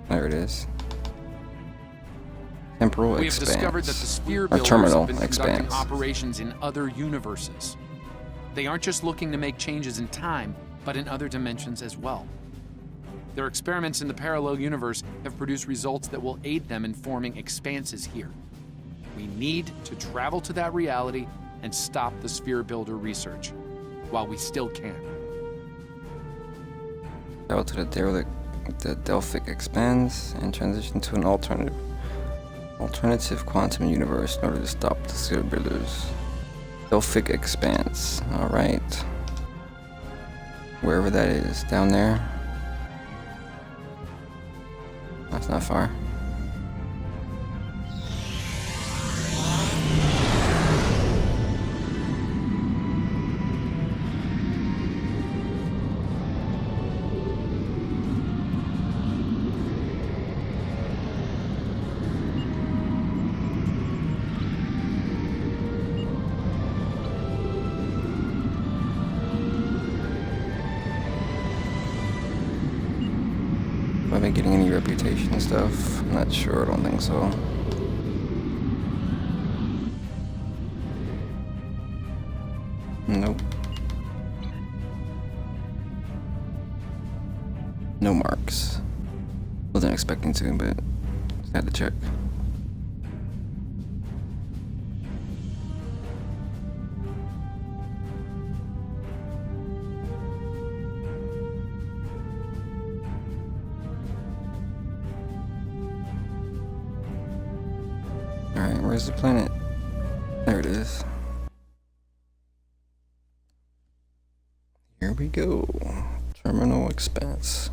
There it is. Temporal We have Expanse. discovered that the sphere Or builders terminal have been conducting Expanse. operations in other universes. They aren't just looking to make changes in time, but in other dimensions as well. Their experiments in the parallel universe have produced results that will aid them in forming expanses here. We need to travel to that reality and stop the sphere builder research, while we still can. Travel to the Delphic Expanse and transition to an alternative quantum universe in order to stop the sphere builders. Delphic Expanse. Alright. Wherever that is. Down there. That's not far. Am I getting any reputation and stuff? I'm not sure, I don't think so. Nope. No marks. Wasn't expecting to, but had to check. Alright, where's the planet? There it is. Here we go. Terminal Expanse.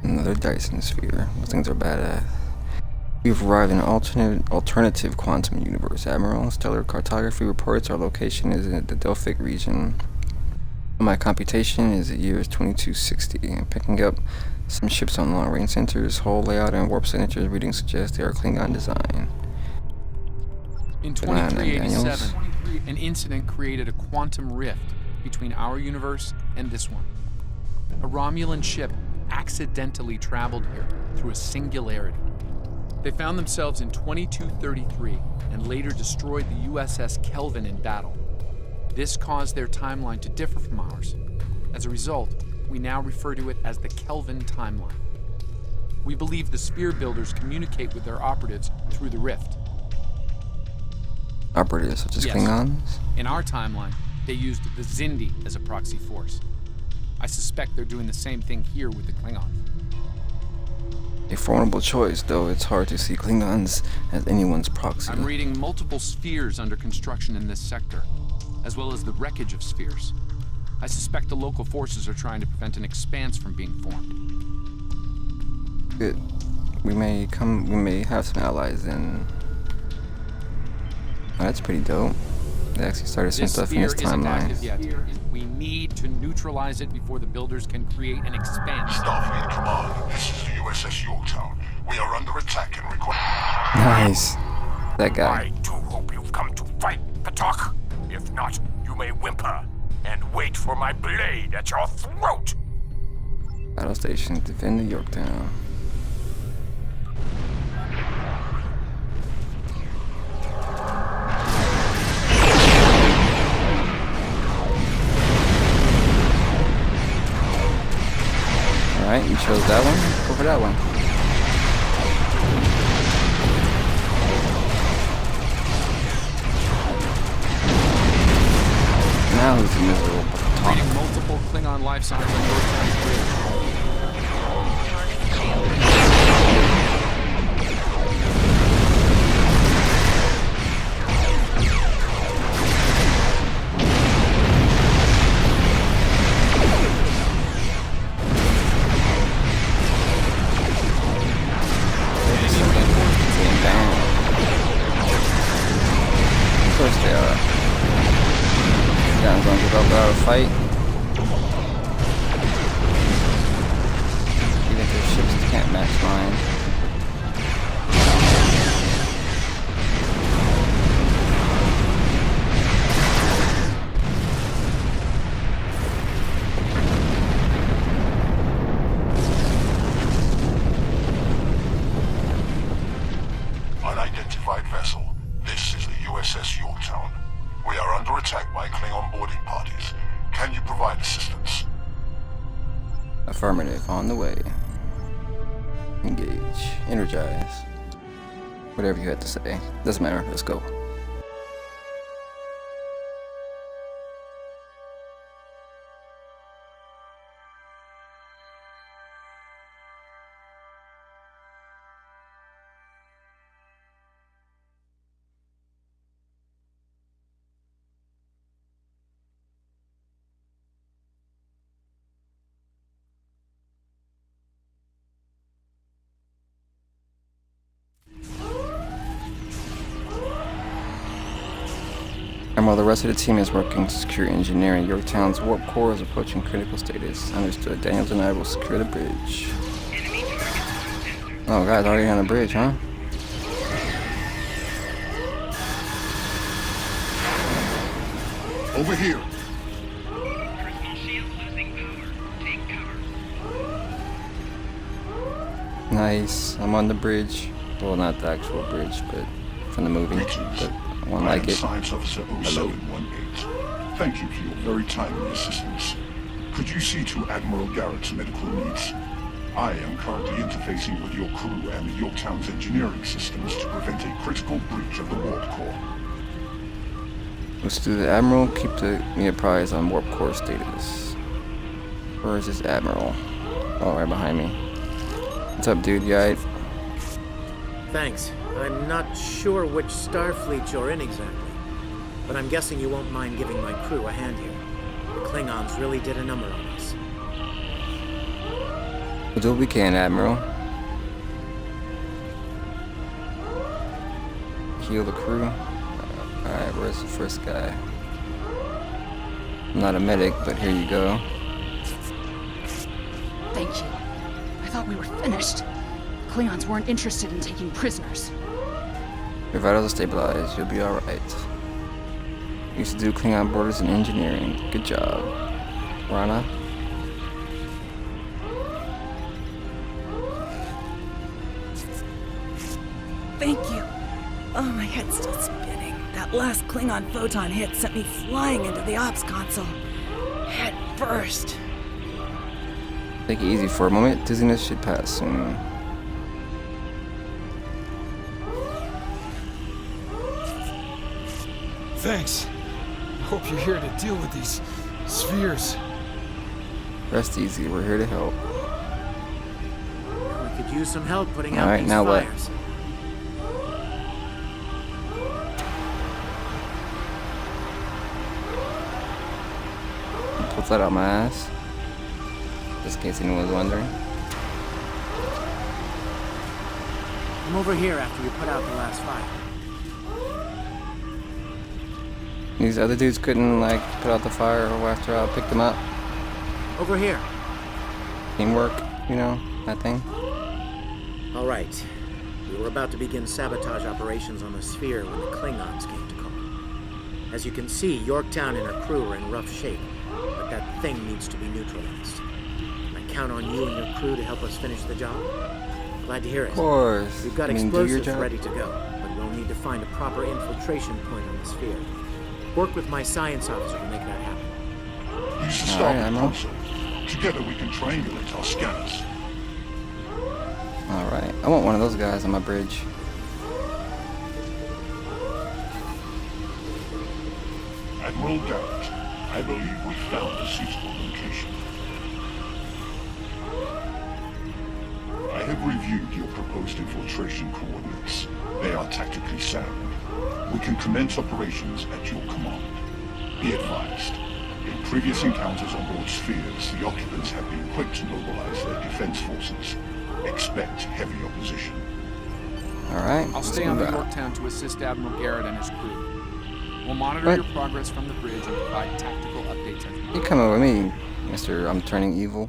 Another Dyson sphere. Those things are badass. We've arrived in an alternative quantum universe. Admiral, stellar cartography reports our location is in the Delphic region. My computation is the year is 2260. I'm picking up some ships on long-range sensors. Whole layout and warp signatures readings suggest they are Klingon design. In 2387, an incident created a quantum rift between our universe and this one. A Romulan ship accidentally traveled here through a singularity. They found themselves in 2233 and later destroyed the USS Kelvin in battle. This caused their timeline to differ from ours. As a result, we now refer to it as the Kelvin timeline. We believe the sphere builders communicate with their operatives through the rift. Operatives such as Yes. Klingons? In our timeline, they used the Xindi as a proxy force. I suspect they're doing the same thing here with the Klingons. A formidable choice, though it's hard to see Klingons as anyone's proxy. I'm reading multiple spheres under construction in this sector, as well as the wreckage of spheres. I suspect the local forces are trying to prevent an expanse from being formed. Good. We may have some allies in. Oh, that's pretty dope. They actually started some This stuff in sphere this isn't timeline. active yet. We need to neutralize it before the builders can create an expanse. Staff in command. This is the USS Yorktown. We are under attack and require... Nice. That guy. I do hope you've come to fight, Patok. If not, you may whimper and wait for my blade at your throat. Battle station. Defend the Yorktown. Alright, you chose that one. Go for that one. Now who's the miserable Reading multiple Klingon life signs on Yorktown's grid. fight. Even if their ships can't match mine. Unidentified vessel. This is the USS Yorktown. We are under attack by Klingon boarding parties. Can you provide assistance? Affirmative. On the way. Engage. Energize. Whatever you had to say. Doesn't matter. Let's go. And while the rest of the team is working to secure engineering, Yorktown's warp core is approaching critical status. Understood. Daniels and I will secure the bridge. Oh, guys, already on the bridge, huh? Over here. Nice. I'm on the bridge. Well, not the actual bridge, but from the movie. But one I like am it. Science Officer 0718. Thank you for your very timely assistance. Could you see to Admiral Garrett's medical needs? I am currently interfacing with your crew and the Yorktown's engineering systems to prevent a critical breach of the warp core. Let's do the Admiral. Keep me apprised on warp core status. Where is this Admiral? Oh, right behind me. What's up, dude? You alright? Thanks. I'm not sure which Starfleet you're in exactly, but I'm guessing you won't mind giving my crew a hand here. The Klingons really did a number on us. We'll do what we can, Admiral. Heal the crew. Alright, where's the first guy? I'm not a medic, but here you go. Thank you. I thought we were finished. Klingons weren't interested in taking prisoners. Your vitals are stabilized. You'll be alright. Used to do Klingon borders and engineering. Good job. Rana? Thank you. Oh, my head's still spinning. That last Klingon photon hit sent me flying into the ops console. Head first. Take it easy for a moment. Dizziness should pass soon. Thanks. I hope you're here to deal with these spheres. Rest easy. We're here to help. We could use some help putting out Alright, these now what? fires. Pull that out my ass. Just in case anyone was wondering. I'm over here after we put out the last fire. These other dudes couldn't, like, put out the fire or after I picked them up. Over here. Teamwork, you know, that thing. All right. We were about to begin sabotage operations on the sphere when the Klingons came to call. As you can see, Yorktown and her crew are in rough shape, but that thing needs to be neutralized. I count on you and your crew to help us finish the job. Glad to hear it. Of course. We've got I mean, do your explosives job. ready to go, but we'll need to find a proper infiltration point on the sphere. Work with my science officer to make that happen. Use the Alright, starboard Admiral. console. Together we can triangulate our scanners. Alright. I want one of those guys on my bridge. Admiral Garrett, I believe we found a suitable location. I have reviewed your proposed infiltration coordinates. They are tactically sound. We can commence operations at your command. Be advised, in previous encounters on board spheres, the occupants have been quick to mobilize their defense forces. Expect heavy opposition. Alright. I'll stay on the Yorktown to assist Admiral Garrett and his crew. We'll monitor Right. your progress from the bridge and provide tactical updates as You coming with me, Mr. I'm turning evil.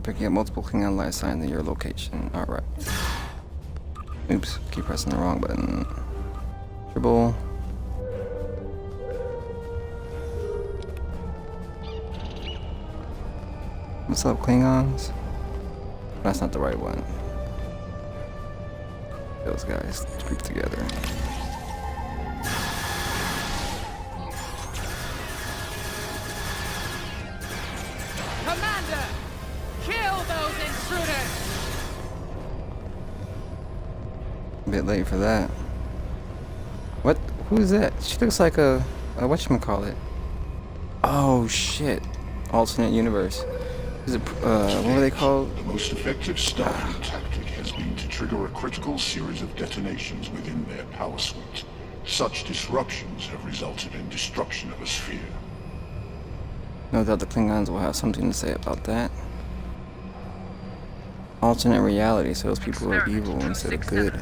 Picking up multiple Klingon life signs in your location. Alright. Oops, keep pressing the wrong button. Triple. What's up, Klingons? That's not the right one. Those guys group together. Commander! Kill those intruders! A bit late for that. What? Who's that? She looks like a whatchamacallit. Oh shit. Alternate universe. Is it, what were they called? The most effective starting tactic has been to trigger a critical series of detonations within their power suite. Such disruptions have resulted in destruction of a sphere. No doubt the Klingons will have something to say about that. Alternate reality, so those people are evil instead of good.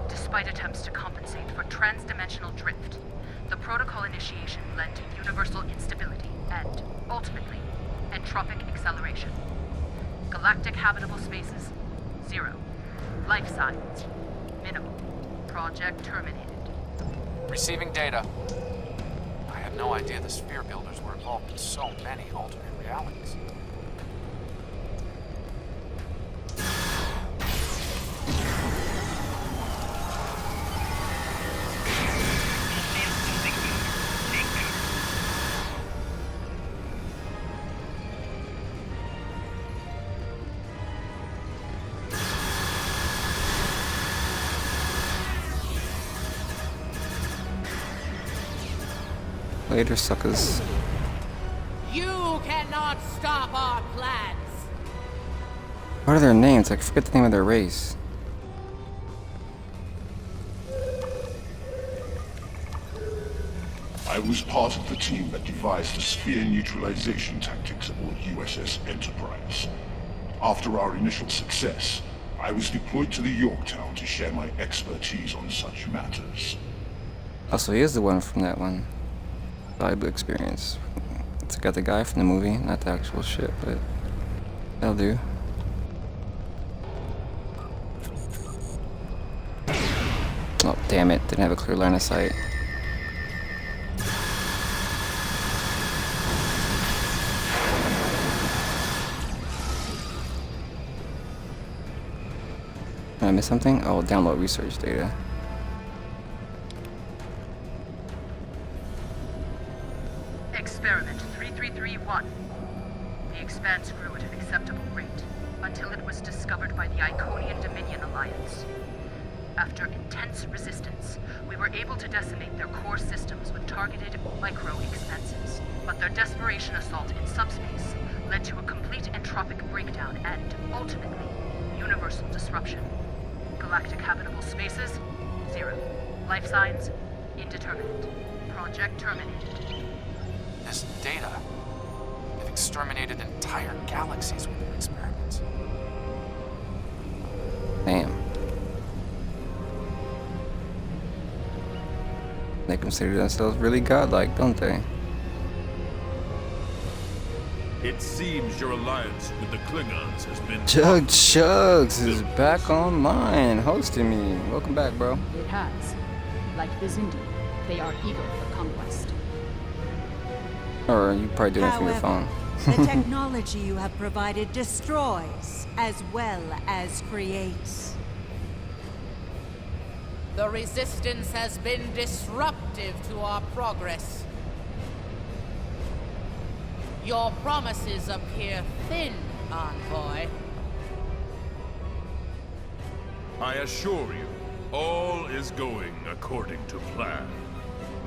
Despite attempts to compensate for transdimensional drift, the protocol initiation led to universal instability and, ultimately, entropic acceleration. Galactic habitable spaces, 0. Life signs, minimal. Project terminated. Receiving data. I had no idea the sphere builders were involved in so many alternate realities. Later, suckers. You cannot stop our plans! What are their names? I forget the name of their race. I was part of the team that devised the sphere neutralization tactics aboard USS Enterprise. After our initial success, I was deployed to the Yorktown to share my expertise on such matters. Oh, so he is the one from that one. Valuable experience. It's got the guy from the movie, not the actual shit, but that'll do. Oh, damn it. Didn't have a clear line of sight. Did I miss something? Oh, download research data. Experiment 3331. The Expanse grew at an acceptable rate until it was discovered by the Iconian Dominion Alliance. After intense resistance, we were able to decimate their core systems with targeted micro-expanses. But their desperation assault in subspace led to a complete entropic breakdown and, ultimately, universal disruption. Galactic habitable spaces, 0. Life signs, indeterminate. Project terminated. This data, they've exterminated entire galaxies with their experiments. Damn. They consider themselves really godlike, don't they? It seems your alliance with the Klingons has been... Chug Chugs is back online, hosting me. Welcome back, bro. It has. Like the Zindi, they are eager for conquest. Or you probably doing it from your phone. The technology you have provided destroys as well as creates. The Resistance has been disruptive to our progress. Your promises appear thin, Envoy. I assure you, all is going according to plan.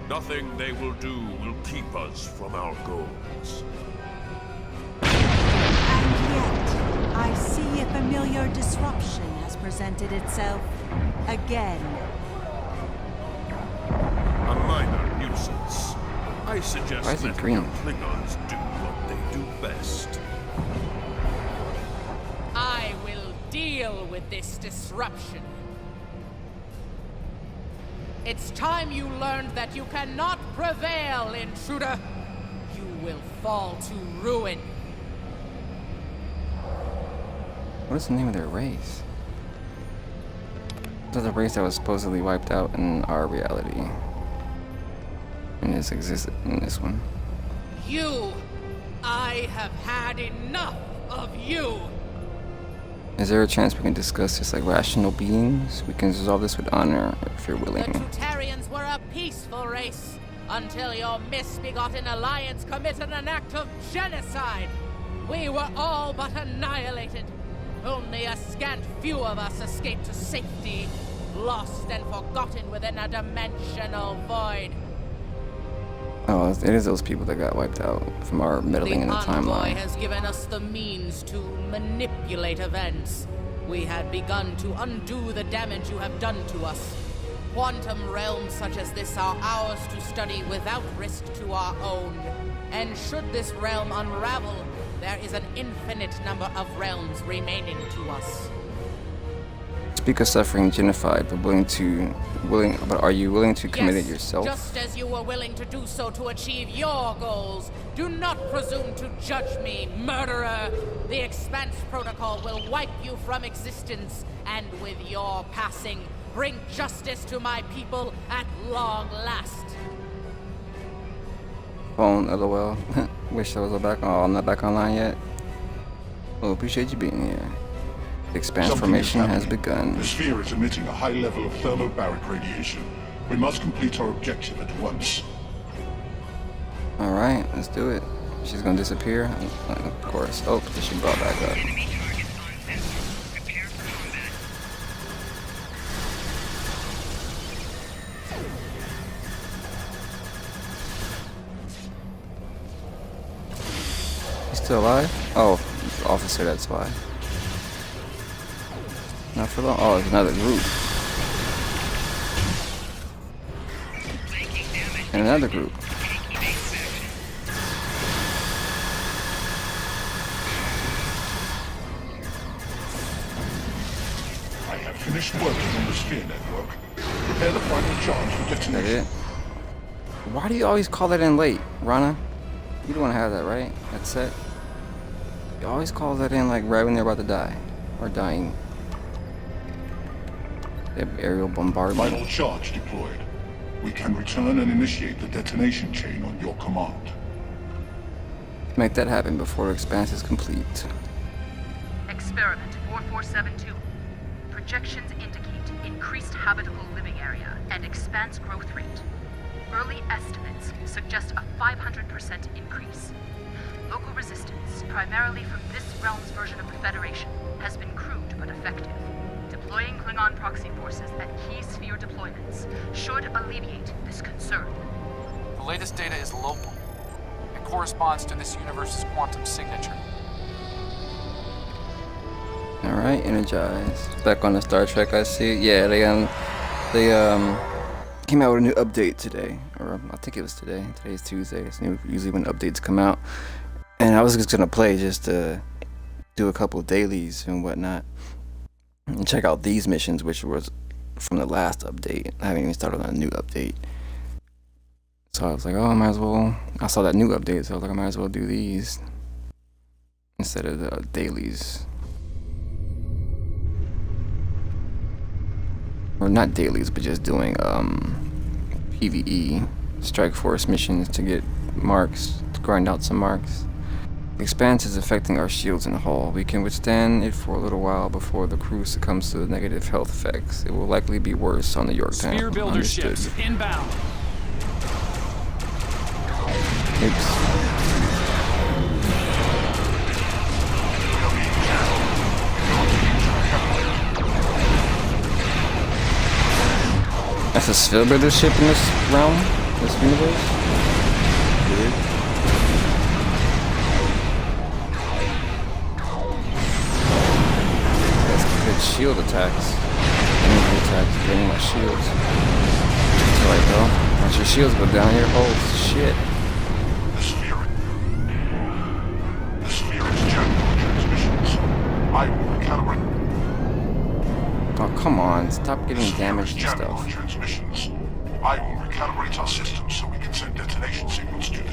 Nothing they will do will keep us from our goals. And yet, I see a familiar disruption has presented itself again. A minor nuisance. I suggest Why is it that green? your Klingons do what they do best. I will deal with this disruption. It's time you learned that you cannot prevail, intruder. You will fall to ruin. What is the name of their race? This is a race that was supposedly wiped out in our reality. And this existed in this one. You! I have had enough of you! Is there a chance we can discuss this like rational beings? We can resolve this with honor if you're willing. The Tutarians were a peaceful race until your misbegotten alliance committed an act of genocide. We were all but annihilated. Only a scant few of us escaped to safety, lost and forgotten within a dimensional void. Oh, it is those people that got wiped out from our meddling in the The Envoy timeline. has given us the means to manipulate events. We had begun to undo the damage you have done to us. Quantum realms such as this are ours to study without risk to our own. And should this realm unravel, there is an infinite number of realms remaining to us. Speak of suffering genocide, but are you willing to commit it yourself? Just as you were willing to do so to achieve your goals. Do not presume to judge me, murderer. The Expanse Protocol will wipe you from existence, and with your passing, bring justice to my people at long last. Phone, lol. Wish I was back. Oh, I'm not back online yet. Well, appreciate you being here. The Expanse Something formation is has happening. begun. The sphere is emitting a high level of thermobaric radiation. We must complete our objective at once. Alright, let's do it. She's gonna disappear? Of course. Oh, she brought back up. He's still alive? Oh, officer, that's why. Not for long. Oh, it's another group. And another group. I have finished working on the sphere network. Prepare the final charge for Is that detonation. it? Why do you always call that in late, Rana? You don't want to have that, right? That set? You always call that in like right when they're about to die. Or dying. They have aerial bombardment. Final charge deployed. We can return and initiate the detonation chain on your command. Make that happen before Expanse is complete. Experiment 4472. Projections indicate increased habitable living area and expanse growth rate. Early estimates suggest a 500% increase. Local resistance, primarily from this realm's version of the Federation, has been crude but effective. Deploying Klingon proxy forces at key sphere deployments should alleviate this concern. The latest data is local. It corresponds to this universe's quantum signature. Alright, energized. Back on the Star Trek, I see. Yeah, they came out with a new update today. Or I think it was today. Today's Tuesday. It's usually when updates come out. And I was just gonna play just to do a couple of dailies and whatnot. And check out these missions, which was from the last update. I haven't even started on a new update. So I was like, oh, I might as well. I saw that new update, so I was like, I might as well do these instead of the dailies. Or not dailies, but just doing PvE strike force missions to get marks, to grind out some marks. The Expanse is affecting our shields and hull. We can withstand it for a little while before the crew succumbs to the negative health effects. It will likely be worse on the Yorktown. Sphere builder ships inbound. Oops. That's a sphere builder ship in this realm, this universe. Weird. Shield attacks. Energy attacks draining my shields. That's right, bro. Once your shields go down, your holes. Shit. The sphere is jamming transmissions. I will recalibrate. Oh, come on. Stop getting damaged and Jamming stuff. transmissions.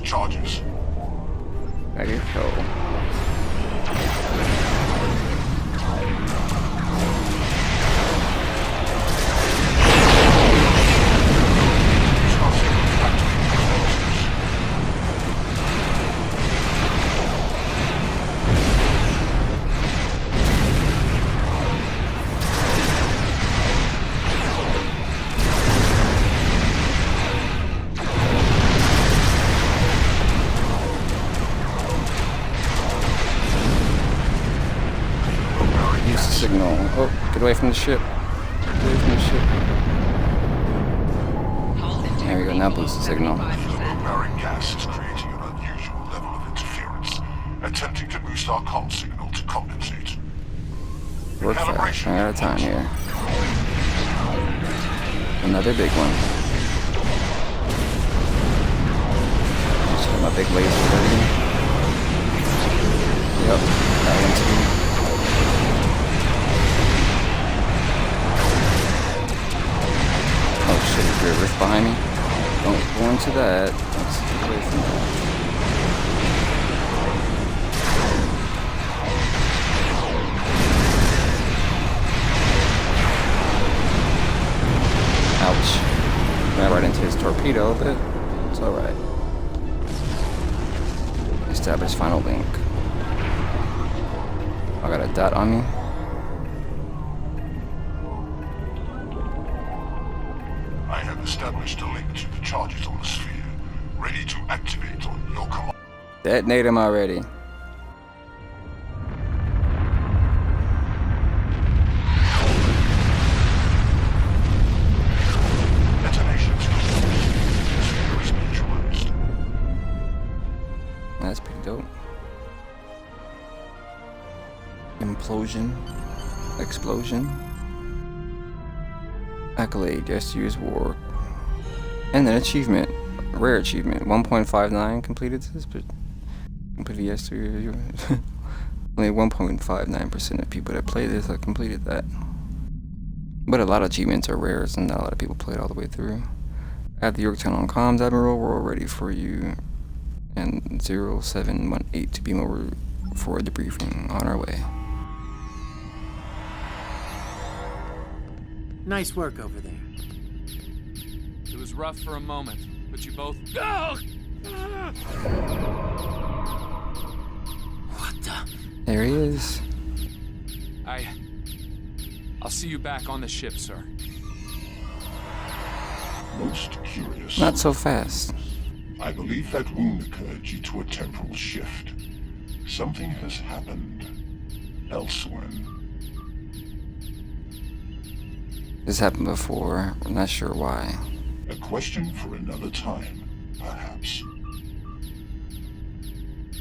charges. There you go. Signal. Oh, get away from the ship. Get away from the ship. There we go, now boost the signal. Overbearing gas is creating an unusual level of interference, attempting to boost our comm signal to compensate. Work fast, running out of time here. Another big one. Just got my big laser ready. Yep, that one too. Oh shit, is there a rift behind me? Don't go into that. Let's get away from that. Ouch. Ran right into his torpedo, but it's alright. Establish final link. I got a dot on me. Established a link to the charges on the sphere, ready to activate on your command. Detonate him already. Detonations complete. The sphere is neutralized. That's pretty dope. Implosion. Explosion. Accolade, yesterday's war. And an achievement, a rare achievement, 1.59 completed this, but completed yesterday. Only 1.59% of people that play this have completed that. But a lot of achievements are rares, and not a lot of people play it all the way through. At the Yorktown on comms, Admiral, we're all ready for you. And 0718 to beam over for a debriefing on our way. Nice work over there. It was rough for a moment, but you both... What the? There he is. I'll see you back on the ship, sir. Most curious. Not so fast. I believe that wound occurred due to a temporal shift. Something has happened elsewhere. This happened before. I'm not sure why. A question for another time, perhaps.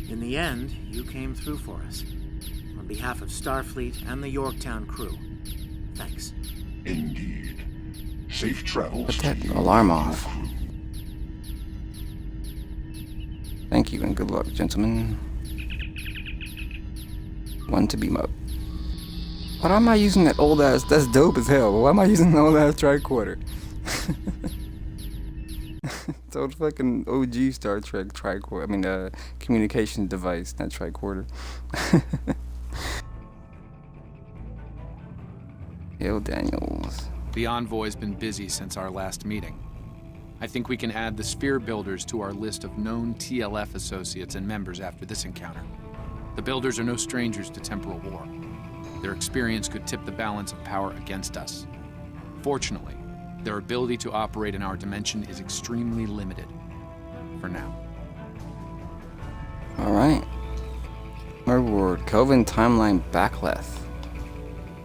In the end, you came through for us. On behalf of Starfleet and the Yorktown crew, thanks. Indeed. Safe travels. Put that alarm off. Thank you and good luck, gentlemen. One to beam up. Why am I using that old ass? That's dope as hell. Why am I using the old ass tricorder? It's old fucking OG Star Trek tricorder. I mean, communication device, not tricorder. Yo, Daniels. The Envoy's been busy since our last meeting. I think we can add the Sphere Builders to our list of known TLF associates and members after this encounter. The Builders are no strangers to temporal war. Their experience could tip the balance of power against us. Fortunately, their ability to operate in our dimension is extremely limited. For now. Alright. Reward, Kelvin Timeline Backleth.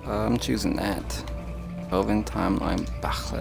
I'm choosing that. Kelvin Timeline Backleth.